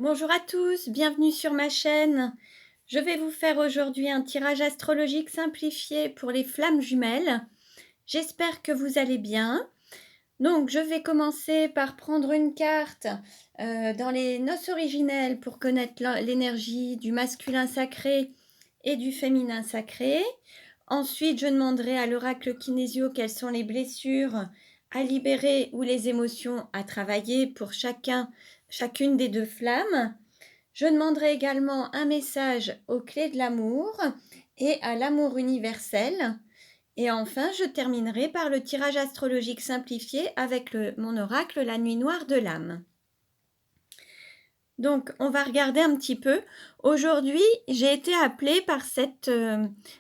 Bonjour à tous, bienvenue sur ma chaîne. Je vais vous faire aujourd'hui un tirage astrologique simplifié pour les flammes jumelles. J'espère que vous allez bien. Donc, je vais commencer par prendre une carte dans les noces originelles pour connaître l'énergie du masculin sacré et du féminin sacré. Ensuite, je demanderai à l'oracle kinésio quelles sont les blessures à libérer ou les émotions à travailler pour chacune des deux flammes. Je demanderai également un message aux clés de l'amour et à l'amour universel. Et enfin, je terminerai par le tirage astrologique simplifié avec mon oracle La Nuit Noire de l'âme. Donc, on va regarder un petit peu. Aujourd'hui, j'ai été appelée par cette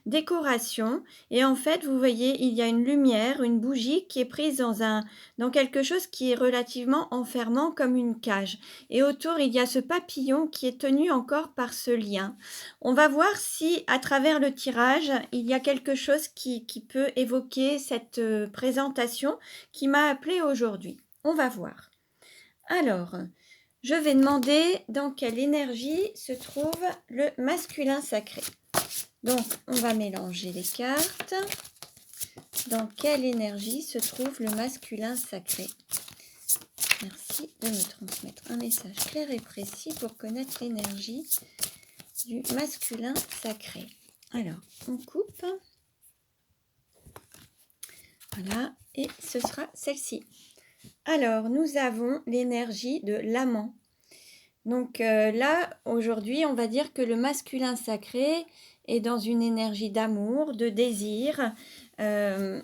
décoration. Et en fait, vous voyez, il y a une lumière, une bougie qui est prise dans quelque chose qui est relativement enfermant comme une cage. Et autour, il y a ce papillon qui est tenu encore par ce lien. On va voir si, à travers le tirage, il y a quelque chose qui peut évoquer cette présentation qui m'a appelée aujourd'hui. On va voir. Alors, je vais demander dans quelle énergie se trouve le masculin sacré. Donc, on va mélanger les cartes. Dans quelle énergie se trouve le masculin sacré? Merci de me transmettre un message clair et précis pour connaître l'énergie du masculin sacré. Alors, on coupe. Voilà, et ce sera celle-ci. Alors, nous avons l'énergie de l'amant. Donc là, aujourd'hui, on va dire que le masculin sacré est dans une énergie d'amour, de désir. Il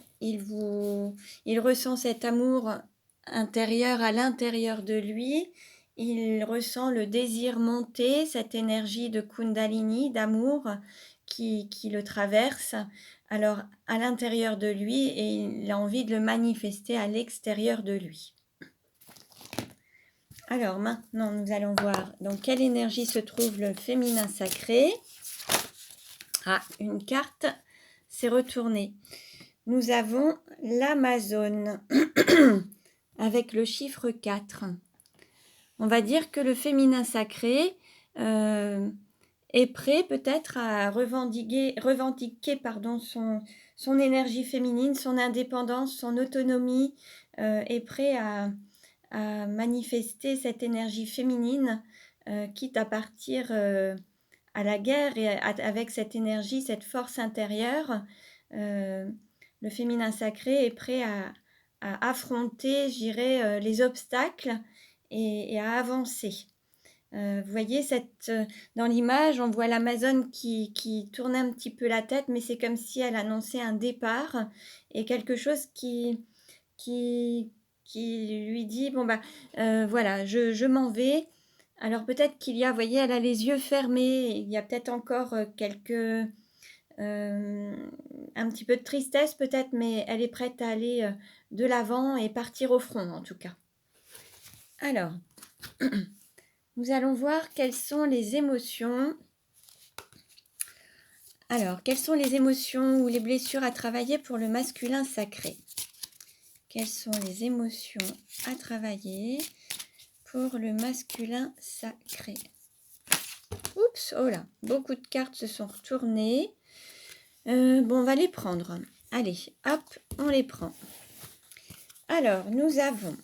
ressent cet amour intérieur à l'intérieur de lui. Il ressent le désir monter, cette énergie de Kundalini, d'amour qui le traverse. Alors à l'intérieur de lui, et il a envie de le manifester à l'extérieur de lui. Alors maintenant, nous allons voir dans quelle énergie se trouve le féminin sacré. Ah, une carte s'est retournée. Nous avons l'Amazone avec le chiffre 4. On va dire que le féminin sacré est prêt peut-être à revendiquer son énergie féminine, son indépendance, son autonomie, est prêt à manifester cette énergie féminine, quitte à partir à la guerre et avec cette énergie, cette force intérieure. Le féminin sacré est prêt à affronter, je dirais, les obstacles et à avancer. Vous voyez, dans l'image, on voit l'Amazone qui tourne un petit peu la tête, mais c'est comme si elle annonçait un départ et quelque chose qui lui dit, bon bah voilà, je m'en vais. Alors peut-être qu'il y a, vous voyez, elle a les yeux fermés, il y a peut-être encore un petit peu de tristesse peut-être, mais elle est prête à aller de l'avant et partir au front en tout cas. Alors, nous allons voir quelles sont les émotions. Alors, quelles sont les émotions ou les blessures à travailler pour le masculin sacré? Quelles sont les émotions à travailler pour le masculin sacré? Oups, oh là, beaucoup de cartes se sont retournées. Bon, on va les prendre. Allez, hop, on les prend. Alors, nous avons...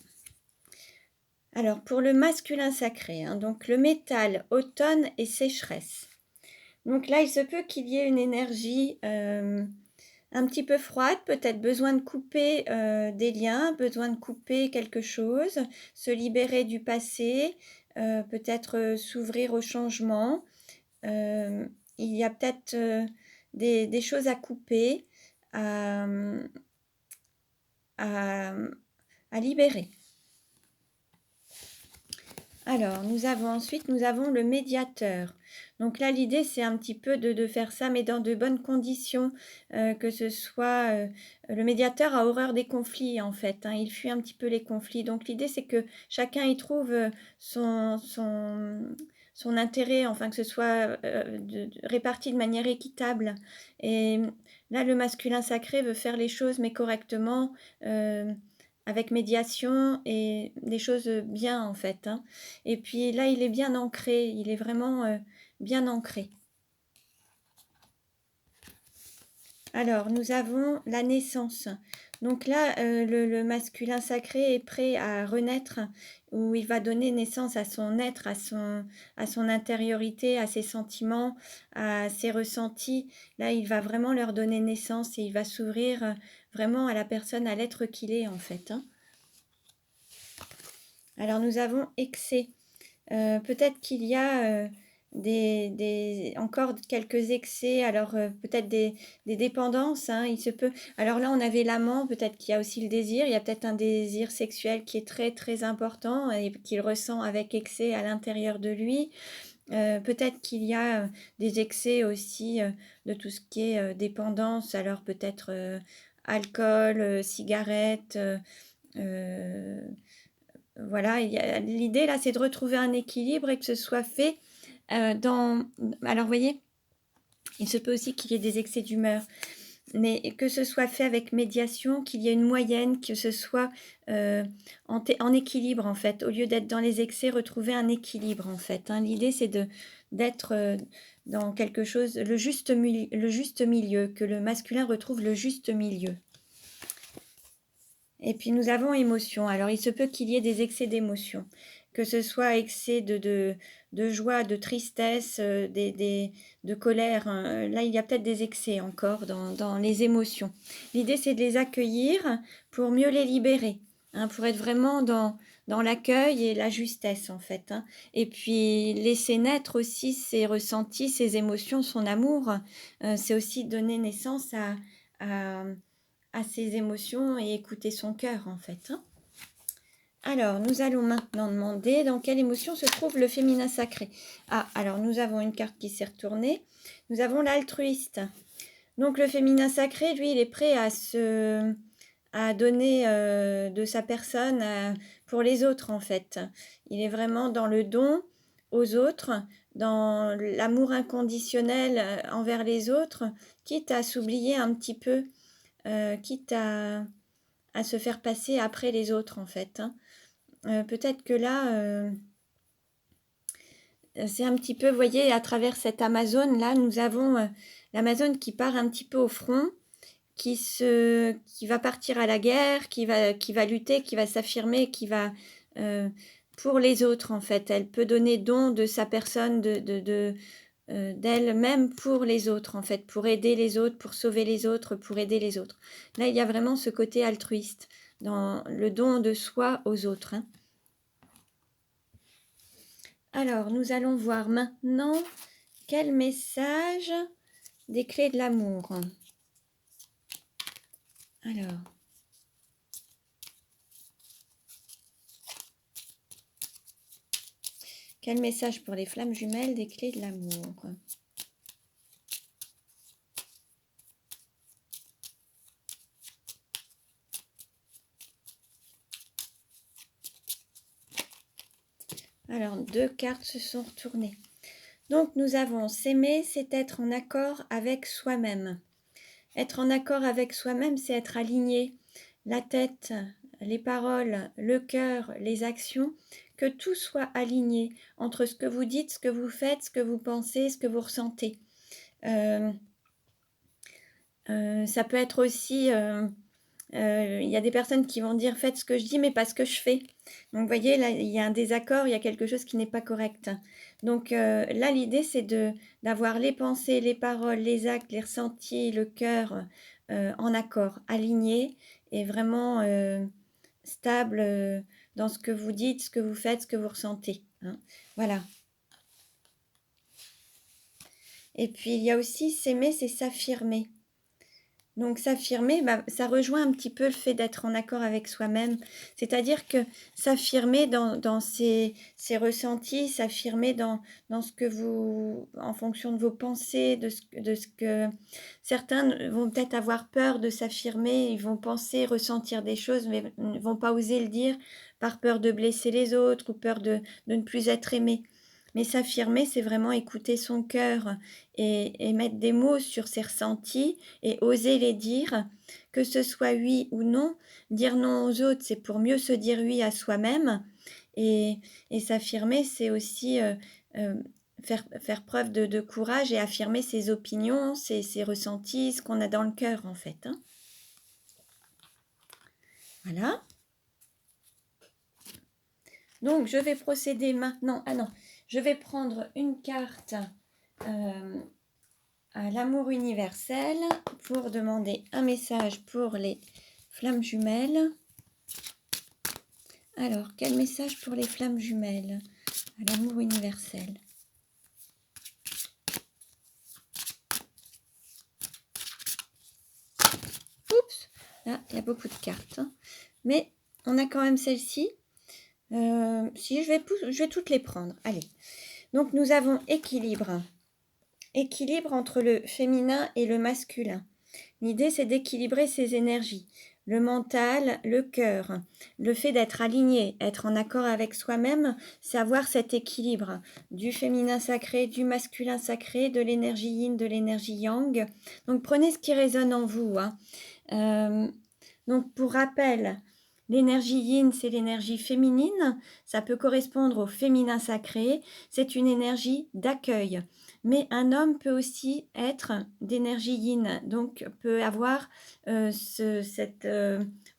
Alors, pour le masculin sacré, donc le métal, automne et sécheresse. Donc là, il se peut qu'il y ait une énergie un petit peu froide, peut-être besoin de couper des liens, besoin de couper quelque chose, se libérer du passé, peut-être s'ouvrir au changement. Il y a peut-être des choses à couper, à libérer. Alors, nous avons le médiateur. Donc là, l'idée, c'est un petit peu de faire ça, mais dans de bonnes conditions, que ce soit... le médiateur a horreur des conflits, en fait. Il fuit un petit peu les conflits. Donc l'idée, c'est que chacun y trouve son intérêt, enfin que ce soit réparti de manière équitable. Et là, le masculin sacré veut faire les choses, mais correctement, avec médiation et des choses bien en fait, hein. Et puis là, il est bien ancré, il est vraiment bien ancré. Alors, nous avons la naissance. Donc là, le masculin sacré est prêt à renaître, où il va donner naissance à son être, à son intériorité, à ses sentiments, à ses ressentis. Là, il va vraiment leur donner naissance et il va s'ouvrir vraiment à la personne, à l'être qu'il est en fait, hein. Alors, nous avons excès. Peut-être qu'il y a encore quelques excès, alors peut-être des dépendances, hein, il se peut. Alors là, on avait l'amant, peut-être qu'il y a aussi le désir, il y a peut-être un désir sexuel qui est très très important et qu'il ressent avec excès à l'intérieur de lui. Peut-être qu'il y a des excès aussi de tout ce qui est dépendance, alors peut-être alcool, cigarette. Euh, voilà, l'idée là, c'est de retrouver un équilibre et que ce soit fait dans... Alors, vous voyez, il se peut aussi qu'il y ait des excès d'humeur, mais que ce soit fait avec médiation, qu'il y ait une moyenne, que ce soit en équilibre, en fait. Au lieu d'être dans les excès, retrouver un équilibre, en fait, hein. L'idée, c'est d'être dans quelque chose, le juste milieu, que le masculin retrouve le juste milieu. Et puis nous avons émotion. Alors il se peut qu'il y ait des excès d'émotion, que ce soit excès de joie, de tristesse, de colère, hein. Là, il y a peut-être des excès encore dans les émotions. L'idée, c'est de les accueillir pour mieux les libérer, hein, pour être vraiment dans l'accueil et la justesse, en fait, hein. Et puis laisser naître aussi ses ressentis, ses émotions, son amour. C'est aussi donner naissance à à ses émotions et écouter son cœur en fait, hein. Alors, nous allons maintenant demander dans quelle émotion se trouve le féminin sacré. Ah, alors nous avons une carte qui s'est retournée. Nous avons l'altruiste. Donc le féminin sacré, lui, il est prêt à donner de sa personne pour les autres en fait. Il est vraiment dans le don aux autres, dans l'amour inconditionnel envers les autres, quitte à s'oublier un petit peu, quitte à se faire passer après les autres en fait, hein. Peut-être que là, c'est un petit peu, vous voyez, à travers cette Amazone, là, nous avons l'Amazone qui part un petit peu au front, qui va partir à la guerre, qui va lutter, qui va s'affirmer, qui va pour les autres en fait. Elle peut donner don de sa personne, d'elle-même pour les autres en fait, pour aider les autres, pour sauver les autres, pour aider les autres. Là, il y a vraiment ce côté altruiste dans le don de soi aux autres, hein. Alors, nous allons voir maintenant quel message des clés de l'amour. Alors, quel message pour les flammes jumelles des clés de l'amour? Alors, deux cartes se sont retournées. Donc, nous avons s'aimer, c'est être en accord avec soi-même. Être en accord avec soi-même, c'est être aligné. La tête, les paroles, le cœur, les actions, que tout soit aligné entre ce que vous dites, ce que vous faites, ce que vous pensez, ce que vous ressentez. Ça peut être aussi... il y a des personnes qui vont dire faites ce que je dis mais pas ce que je fais. Donc vous voyez là il y a un désaccord, il y a quelque chose qui n'est pas correct. Donc là l'idée c'est d'avoir les pensées, les paroles, les actes, les ressentis, le cœur en accord, alignés et vraiment stable dans ce que vous dites, ce que vous faites, ce que vous ressentez, hein. Voilà. Et puis il y a aussi s'aimer, c'est s'affirmer. Donc s'affirmer, ça rejoint un petit peu le fait d'être en accord avec soi-même. C'est-à-dire que s'affirmer dans ses ressentis, s'affirmer dans ce que vous, en fonction de vos pensées, de ce que certains vont peut-être avoir peur de s'affirmer, ils vont penser, ressentir des choses, mais ne vont pas oser le dire par peur de blesser les autres ou peur de ne plus être aimés. Mais s'affirmer, c'est vraiment écouter son cœur et mettre des mots sur ses ressentis et oser les dire, que ce soit oui ou non. Dire non aux autres, c'est pour mieux se dire oui à soi-même et s'affirmer, c'est aussi, faire preuve de courage et affirmer ses opinions, ses ressentis, ce qu'on a dans le cœur, en fait, hein. Voilà. Donc, je vais procéder maintenant. Ah non, je vais prendre une carte à l'amour universel pour demander un message pour les flammes jumelles. Alors, quel message pour les flammes jumelles à l'amour universel? Oups, là, il y a beaucoup de cartes, hein. Mais on a quand même celle-ci. Si, je vais toutes les prendre. Allez. Donc, nous avons équilibre. Équilibre entre le féminin et le masculin. L'idée, c'est d'équilibrer ces énergies. Le mental, le cœur. Le fait d'être aligné, être en accord avec soi-même, c'est avoir cet équilibre du féminin sacré, du masculin sacré, de l'énergie yin, de l'énergie yang. Donc, prenez ce qui résonne en vous, hein. Donc, pour rappel, l'énergie yin, c'est l'énergie féminine. Ça peut correspondre au féminin sacré. C'est une énergie d'accueil. Mais un homme peut aussi être d'énergie yin, donc peut avoir cette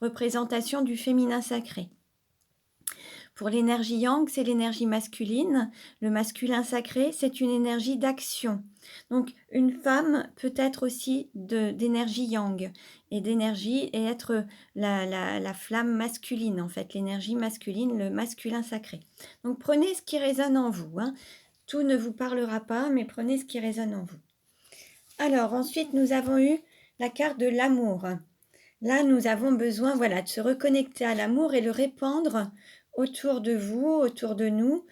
représentation du féminin sacré. Pour l'énergie yang, c'est l'énergie masculine. Le masculin sacré, c'est une énergie d'action. Donc, une femme peut être aussi d'énergie yang et d'énergie et être la flamme masculine, en fait, l'énergie masculine, le masculin sacré. Donc, prenez ce qui résonne en vous, hein. Tout ne vous parlera pas, mais prenez ce qui résonne en vous. Alors, ensuite, nous avons eu la carte de l'amour. Là, nous avons besoin, voilà, de se reconnecter à l'amour et le répandre autour de vous, autour de nous.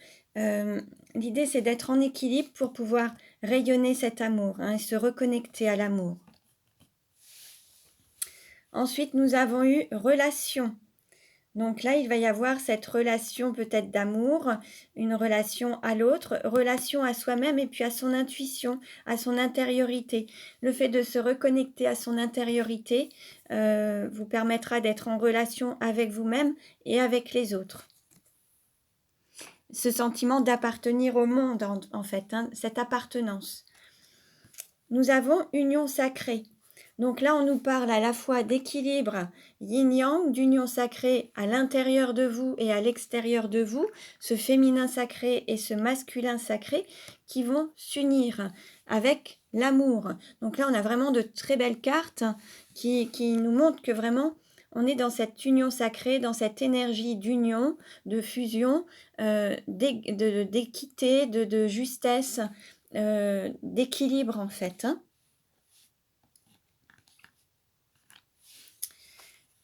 L'idée, c'est d'être en équilibre pour pouvoir rayonner cet amour, hein, et se reconnecter à l'amour. Ensuite, nous avons eu relation. Donc là, il va y avoir cette relation peut-être d'amour, une relation à l'autre, relation à soi-même et puis à son intuition, à son intériorité. Le fait de se reconnecter à son intériorité vous permettra d'être en relation avec vous-même et avec les autres. Ce sentiment d'appartenir au monde, en fait, hein, cette appartenance. Nous avons union sacrée. Donc là, on nous parle à la fois d'équilibre yin-yang, d'union sacrée à l'intérieur de vous et à l'extérieur de vous, ce féminin sacré et ce masculin sacré qui vont s'unir avec l'amour. Donc là, on a vraiment de très belles cartes qui nous montrent que vraiment, on est dans cette union sacrée, dans cette énergie d'union, de fusion, d'équité, de justesse, d'équilibre en fait, hein.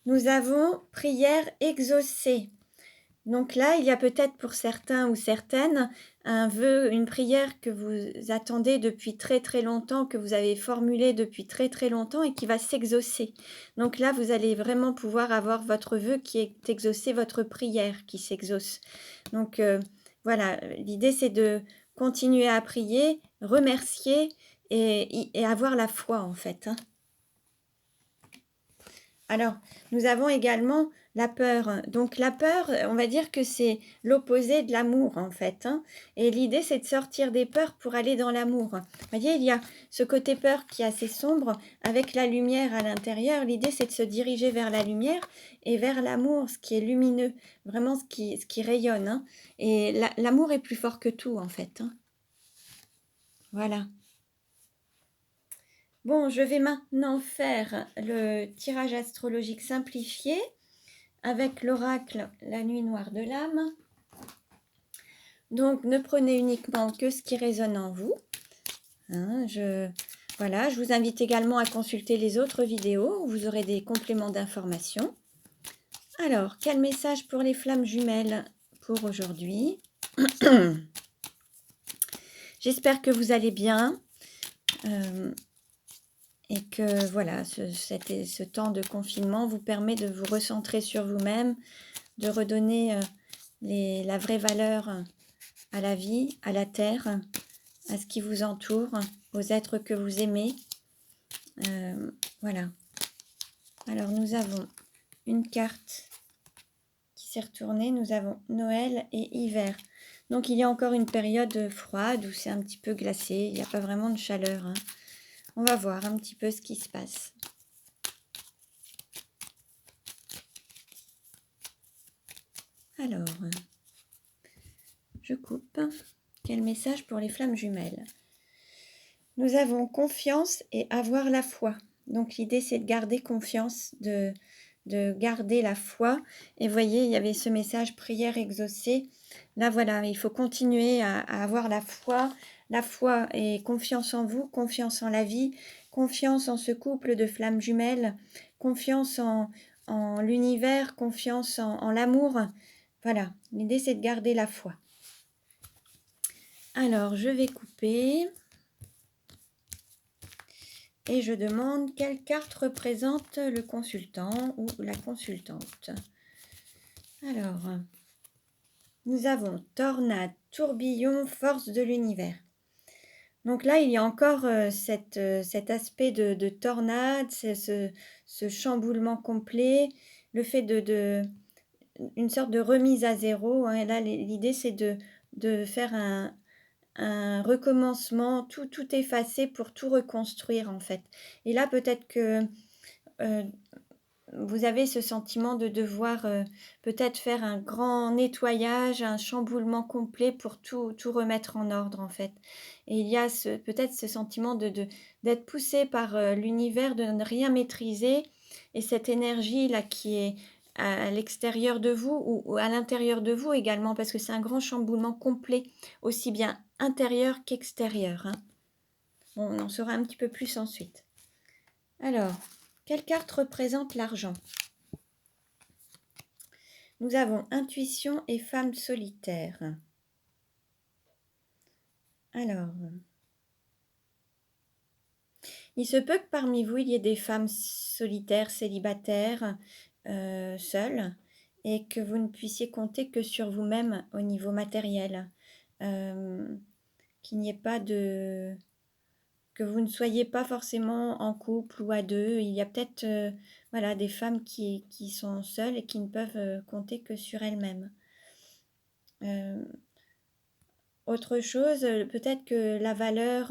Nous avons prière exaucée. Donc là, il y a peut-être pour certains ou certaines un vœu, une prière que vous attendez depuis très très longtemps, que vous avez formulée depuis très très longtemps et qui va s'exaucer. Donc là, vous allez vraiment pouvoir avoir votre vœu qui est exaucé, votre prière qui s'exauce. Donc voilà, l'idée c'est de continuer à prier, remercier et avoir la foi en fait, hein. Alors, nous avons également la peur. Donc la peur, on va dire que c'est l'opposé de l'amour en fait, hein. Et l'idée, c'est de sortir des peurs pour aller dans l'amour. Vous voyez, il y a ce côté peur qui est assez sombre avec la lumière à l'intérieur. L'idée, c'est de se diriger vers la lumière et vers l'amour, ce qui est lumineux, vraiment ce qui rayonne, hein. Et l'amour est plus fort que tout en fait, hein. Voilà. Bon, je vais maintenant faire le tirage astrologique simplifié avec l'oracle La Nuit Noire de l'âme. Donc, ne prenez uniquement que ce qui résonne en vous, hein. Voilà, je vous invite également à consulter les autres vidéos où vous aurez des compléments d'information. Alors, quel message pour les flammes jumelles pour aujourd'hui? J'espère que vous allez bien. Et que voilà, ce temps de confinement vous permet de vous recentrer sur vous-même, de redonner la vraie valeur à la vie, à la terre, à ce qui vous entoure, aux êtres que vous aimez. Voilà. Alors nous avons une carte qui s'est retournée, nous avons Noël et hiver. Donc il y a encore une période froide où c'est un petit peu glacé, il n'y a pas vraiment de chaleur, hein. On va voir un petit peu ce qui se passe. Alors, je coupe. Quel message pour les flammes jumelles? Nous avons confiance et avoir la foi. Donc l'idée c'est de garder confiance, de garder la foi. Et voyez, il y avait ce message prière exaucée. Là voilà, il faut continuer à avoir la foi et confiance en vous, confiance en la vie, confiance en ce couple de flammes jumelles, confiance en l'univers, confiance en l'amour. Voilà, l'idée c'est de garder la foi. Alors je vais couper. Et je demande quelle carte représente le consultant ou la consultante. Alors, nous avons tornade, tourbillon, force de l'univers. Donc là, il y a encore cet aspect de tornade, ce chamboulement complet, le fait une sorte de remise à zéro, hein. Et là, l'idée, c'est de faire un recommencement, tout effacer pour tout reconstruire en fait. Et là, peut-être que vous avez ce sentiment de devoir peut-être faire un grand nettoyage, un chamboulement complet pour tout remettre en ordre en fait. Et il y a peut-être ce sentiment d'être poussé par l'univers, de ne rien maîtriser, et cette énergie là qui est à l'extérieur de vous ou à l'intérieur de vous également, parce que c'est un grand chamboulement complet, aussi bien intérieur qu'extérieur, hein. On en saura un petit peu plus ensuite. Alors, quelle carte représente l'argent? Nous avons intuition et femme solitaire. Alors, il se peut que parmi vous, il y ait des femmes solitaires, célibataires, seules, et que vous ne puissiez compter que sur vous-même au niveau matériel. Qu'il n'y ait pas que vous ne soyez pas forcément en couple ou à deux. Il y a peut-être voilà, des femmes qui sont seules et qui ne peuvent compter que sur elles-mêmes. Autre chose, peut-être que la valeur,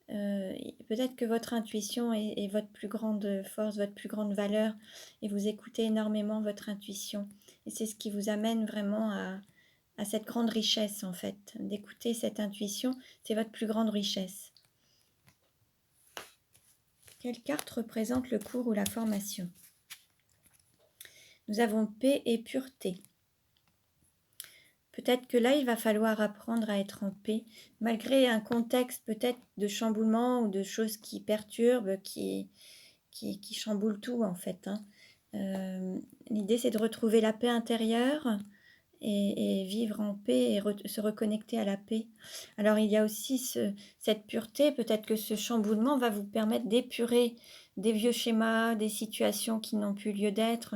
peut-être que votre intuition est votre plus grande force, votre plus grande valeur, et vous écoutez énormément votre intuition. Et c'est ce qui vous amène vraiment à cette grande richesse, en fait. D'écouter cette intuition, c'est votre plus grande richesse. Quelle carte représente le cours ou la formation? Nous avons paix et pureté. Peut-être que là, il va falloir apprendre à être en paix, malgré un contexte peut-être de chamboulement ou de choses qui perturbent, qui chamboulent tout en fait, hein. L'idée, c'est de retrouver la paix intérieure et vivre en paix et se reconnecter à la paix. Alors, il y a aussi cette pureté. Peut-être que ce chamboulement va vous permettre d'épurer des vieux schémas, des situations qui n'ont plus lieu d'être.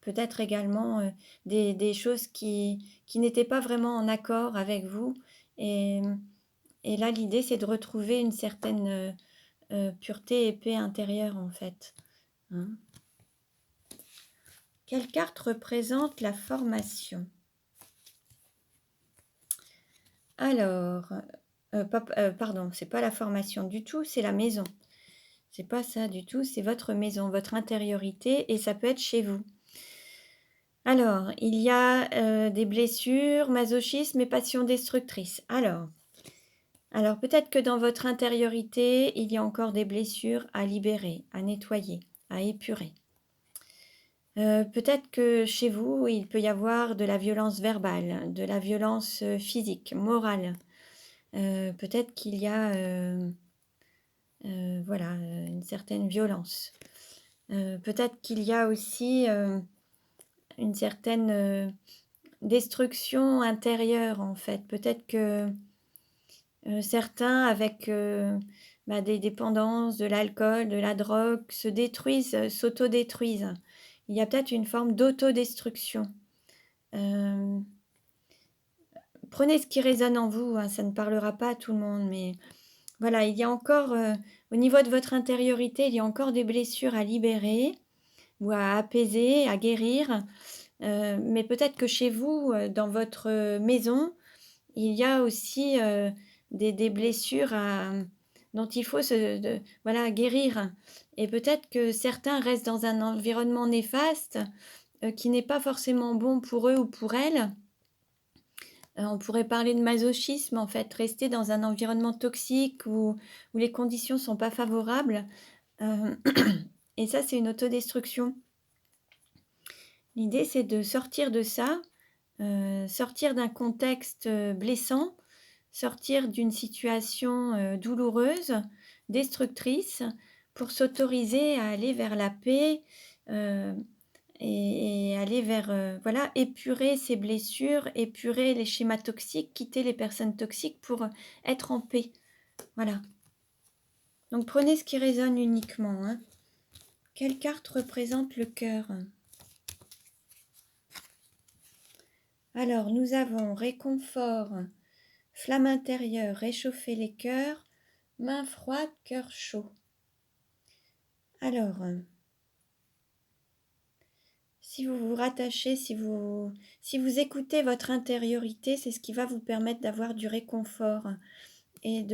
Peut-être également des choses qui n'étaient pas vraiment en accord avec vous. Et là, l'idée, c'est de retrouver une certaine pureté et paix intérieure, en fait, hein. Quelle carte représente la formation? Alors, pardon, c'est pas la formation du tout, c'est la maison. C'est pas ça du tout, c'est votre maison, votre intériorité, et ça peut être chez vous. Alors, il y a des blessures, masochisme et passion destructrice. Alors peut-être que dans votre intériorité, il y a encore des blessures à libérer, à nettoyer, à épurer. Peut-être que chez vous, il peut y avoir de la violence verbale, de la violence physique, morale. Peut-être qu'il y a voilà, une certaine violence. Peut-être qu'il y a aussi une certaine destruction intérieure, en fait. Peut-être que certains, avec des dépendances, de l'alcool, de la drogue, se détruisent, s'autodétruisent. Il y a peut-être une forme d'autodestruction. prenez ce qui résonne en vous, hein, ça ne parlera pas à tout le monde, mais voilà, il y a encore, au niveau de votre intériorité, il y a encore des blessures à libérer ou à apaiser, à guérir, mais peut-être que chez vous, dans votre, maison, il y a aussi, des blessures dont il faut voilà, guérir et peut-être que certains restent dans un environnement néfaste, qui n'est pas forcément bon pour eux ou pour elles. On pourrait parler de masochisme, en fait, rester dans un environnement toxique où les conditions sont pas favorables, heu et ça, c'est une autodestruction. L'idée, c'est de sortir de ça, sortir d'un contexte, blessant, sortir d'une situation, douloureuse, destructrice, pour s'autoriser à aller vers la paix, heu et aller vers, voilà, épurer ses blessures, épurer les schémas toxiques, quitter les personnes toxiques pour, être en paix. Voilà. Donc prenez ce qui résonne uniquement, hein. Quelle carte représente le cœur? Alors nous avons réconfort, flamme intérieure, réchauffer les cœurs, main froide, cœur chaud. Alors, si vous vous rattachez, si vous écoutez votre intériorité, c'est ce qui va vous permettre d'avoir du réconfort. Et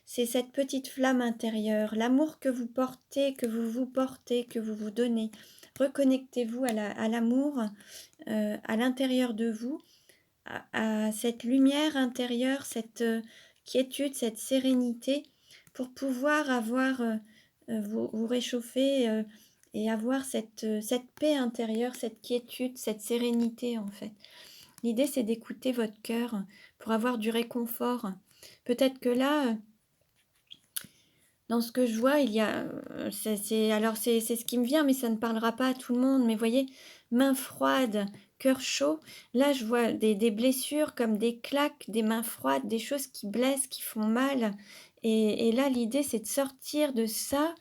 c'est cette petite flamme intérieure, l'amour que vous portez, que vous vous portez, que vous vous donnez. Reconnectez-vous à l'amour, à l'intérieur de vous, à cette lumière intérieure, cette, quiétude, cette sérénité pour pouvoir avoir, vous réchauffer, et avoir cette paix intérieure, cette quiétude, cette sérénité, en fait. L'idée, c'est d'écouter votre cœur pour avoir du réconfort. Peut-être que là, dans ce que je vois, il y a, c'est ce qui me vient, mais ça ne parlera pas à tout le monde. Mais voyez, main froide, cœur chaud. Là, je vois des blessures comme des claques, des mains froides, des choses qui blessent, qui font mal. Et là, l'idée, c'est de sortir de ça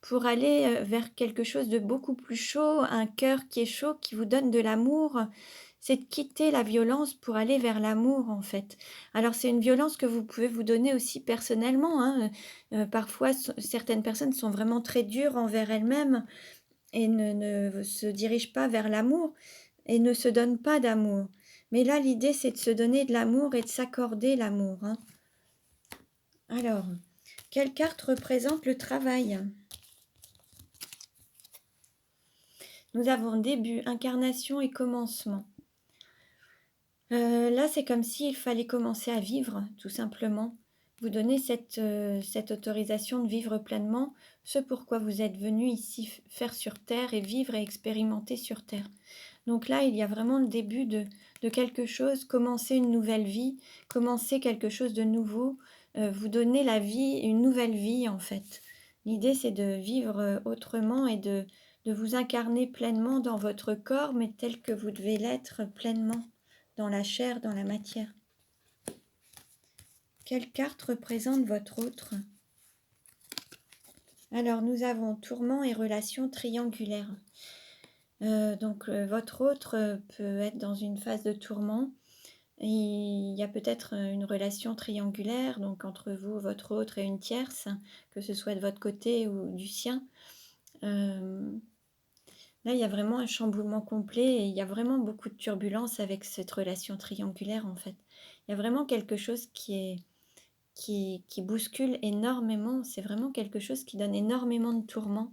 pour aller, vers quelque chose de beaucoup plus chaud, un cœur qui est chaud, qui vous donne de l'amour. C'est de quitter la violence pour aller vers l'amour, en fait. Alors c'est une violence que vous pouvez vous donner aussi personnellement, hein, parfois certaines personnes sont vraiment très dures envers elles-mêmes et ne se dirigent pas vers l'amour et ne se donnent pas d'amour. Mais là, l'idée, c'est de se donner de l'amour et de s'accorder l'amour, hein. Alors, quelle carte représente le travail? Nous avons début, incarnation et commencement. Là, c'est comme s'il fallait commencer à vivre, tout simplement. Vous donner cette autorisation de vivre pleinement ce pourquoi vous êtes venu ici faire sur terre et vivre et expérimenter sur terre. Donc là, il y a vraiment le début de quelque chose, commencer une nouvelle vie, commencer quelque chose de nouveau, vous donner la vie, une nouvelle vie en fait. L'idée, c'est de vivre, autrement et de vous incarner pleinement dans votre corps, mais tel que vous devez l'être pleinement, dans la chair, dans la matière. Quelle carte représente votre autre? Alors, nous avons tourment et relation triangulaire. Donc, votre autre, peut être dans une phase de tourment. Il y a peut-être, une relation triangulaire, donc entre vous, votre autre et une tierce, que ce soit de votre côté ou du sien. Là, il y a vraiment un chamboulement complet et il y a vraiment beaucoup de turbulences avec cette relation triangulaire, en fait. Il y a vraiment quelque chose qui bouscule énormément. C'est vraiment quelque chose qui donne énormément de tourments.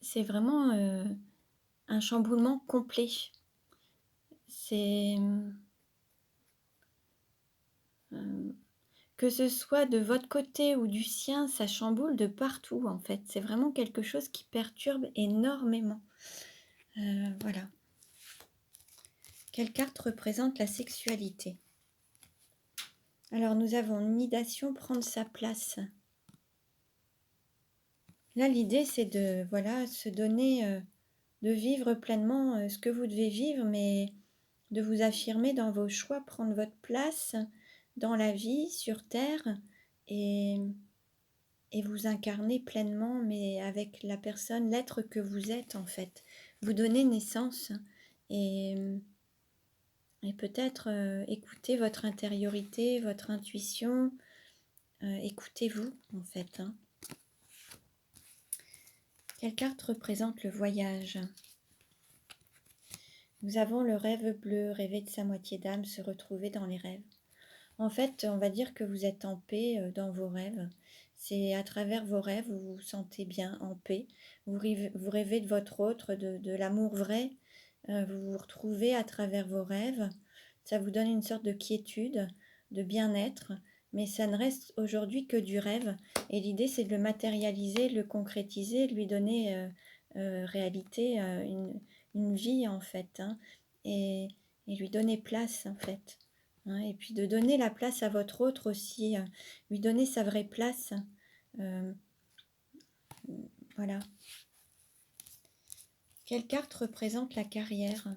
C'est vraiment, un chamboulement complet. C'est, que ce soit de votre côté ou du sien, ça chamboule de partout, en fait. C'est vraiment quelque chose qui perturbe énormément. Voilà. Quelle carte représente la sexualité? Alors, nous avons nidation, prendre sa place. Là, l'idée, c'est de, voilà, se donner, de vivre pleinement, ce que vous devez vivre, mais de vous affirmer dans vos choix, prendre votre place dans la vie, sur terre, et vous incarner pleinement, mais avec la personne, l'être que vous êtes, en fait. Vous donner naissance et Et peut-être écoutez votre intériorité, votre intuition. Écoutez-vous, en fait, hein. Quelle carte représente le voyage? Nous avons le rêve bleu, rêver de sa moitié d'âme, se retrouver dans les rêves. En fait, on va dire que vous êtes en paix dans vos rêves. C'est à travers vos rêves, vous vous sentez bien en paix. Vous rêvez de votre autre, de l'amour vrai. Vous vous retrouvez à travers vos rêves. Ça vous donne une sorte de quiétude, de bien-être. Mais ça ne reste aujourd'hui que du rêve. Et l'idée, c'est de le matérialiser, de le concrétiser, de lui donner réalité, une vie, en fait, hein, et lui donner place, en fait. Hein, et puis de donner la place à votre autre aussi, lui donner sa vraie place. Euh, voilà. Quelle carte représente la carrière?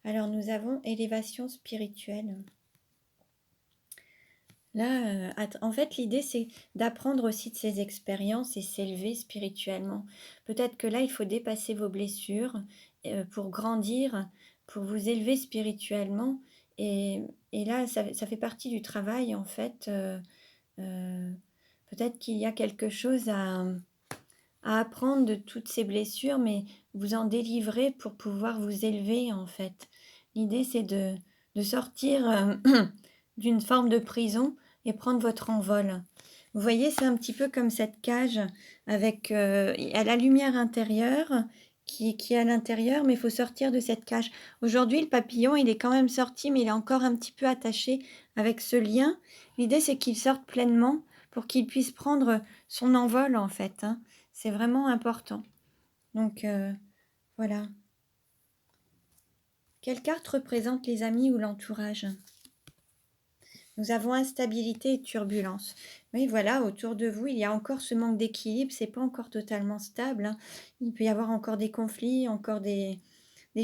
Alors nous avons élévation spirituelle. Là, en fait, l'idée, c'est d'apprendre aussi de ses expériences et s'élever spirituellement. Peut-être que là, il faut dépasser vos blessures pour grandir, pour vous élever spirituellement. Et, et là, ça fait partie du travail, en fait. Euh, Peut-être qu'il y a quelque chose à apprendre de toutes ces blessures, mais vous en délivrer pour pouvoir vous élever, en fait. L'idée, c'est de sortir d'une forme de prison et prendre votre envol. Vous voyez, c'est un petit peu comme cette cage avec à la lumière intérieure qui est à l'intérieur, mais il faut sortir de cette cage. Aujourd'hui, le papillon, il est quand même sorti, mais il est encore un petit peu attaché avec ce lien. L'idée, c'est qu'il sorte pleinement pour qu'il puisse prendre son envol, en fait, hein. C'est vraiment important. Donc, voilà. Quelle carte représente les amis ou l'entourage? Nous avons instabilité et turbulence. Oui, voilà, autour de vous, il y a encore ce manque d'équilibre, c'est pas encore totalement stable, hein. Il peut y avoir encore des conflits, encore des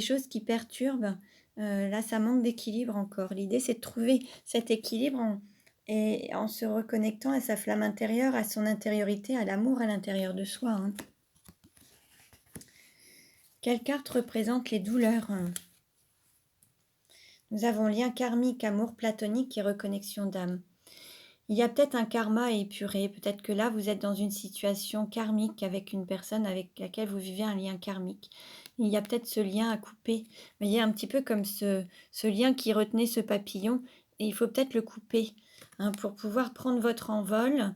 choses qui perturbent. Là, ça manque d'équilibre encore. L'idée, c'est de trouver cet équilibre et en se reconnectant à sa flamme intérieure, à son intériorité, à l'amour à l'intérieur de soi, hein. Quelle carte représente les douleurs? Nous avons lien karmique, amour platonique et reconnexion d'âme. Il y a peut-être un karma à épurer, peut-être que là vous êtes dans une situation karmique avec une personne avec laquelle vous vivez un lien karmique. Il y a peut-être ce lien à couper. Vous voyez, un petit peu comme ce lien qui retenait ce papillon, et il faut peut-être le couper, hein, pour pouvoir prendre votre envol.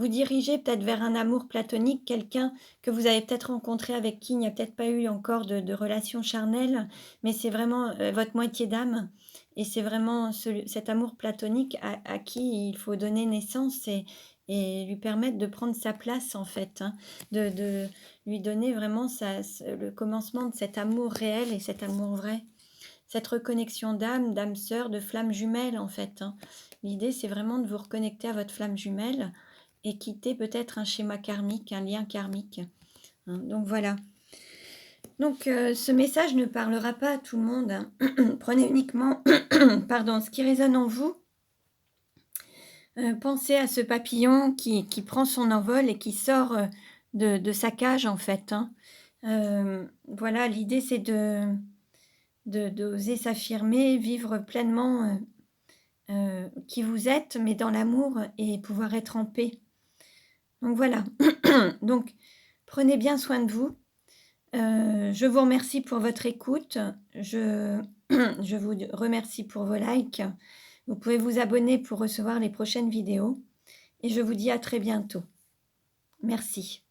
Vous dirigez peut-être vers un amour platonique, quelqu'un que vous avez peut-être rencontré avec qui il n'y a peut-être pas eu encore de relation charnelle, mais c'est vraiment votre moitié d'âme. Et c'est vraiment cet amour platonique à qui il faut donner naissance et lui permettre de prendre sa place, en fait, hein, de lui donner vraiment le commencement de cet amour réel et cet amour vrai. Cette reconnexion d'âme sœur, de flamme jumelle, en fait, hein. L'idée, c'est vraiment de vous reconnecter à votre flamme jumelle et quitter peut-être un schéma karmique, un lien karmique, hein. Donc voilà. Donc ce message ne parlera pas à tout le monde, hein. Prenez uniquement pardon, ce qui résonne en vous. Pensez à ce papillon qui prend son envol et qui sort de sa cage, en fait, hein. Voilà, l'idée, c'est d'oser s'affirmer, vivre pleinement qui vous êtes, mais dans l'amour et pouvoir être en paix. Donc voilà. Donc, prenez bien soin de vous. Je vous remercie pour votre écoute. Je vous remercie pour vos likes. Vous pouvez vous abonner pour recevoir les prochaines vidéos. Et je vous dis à très bientôt. Merci.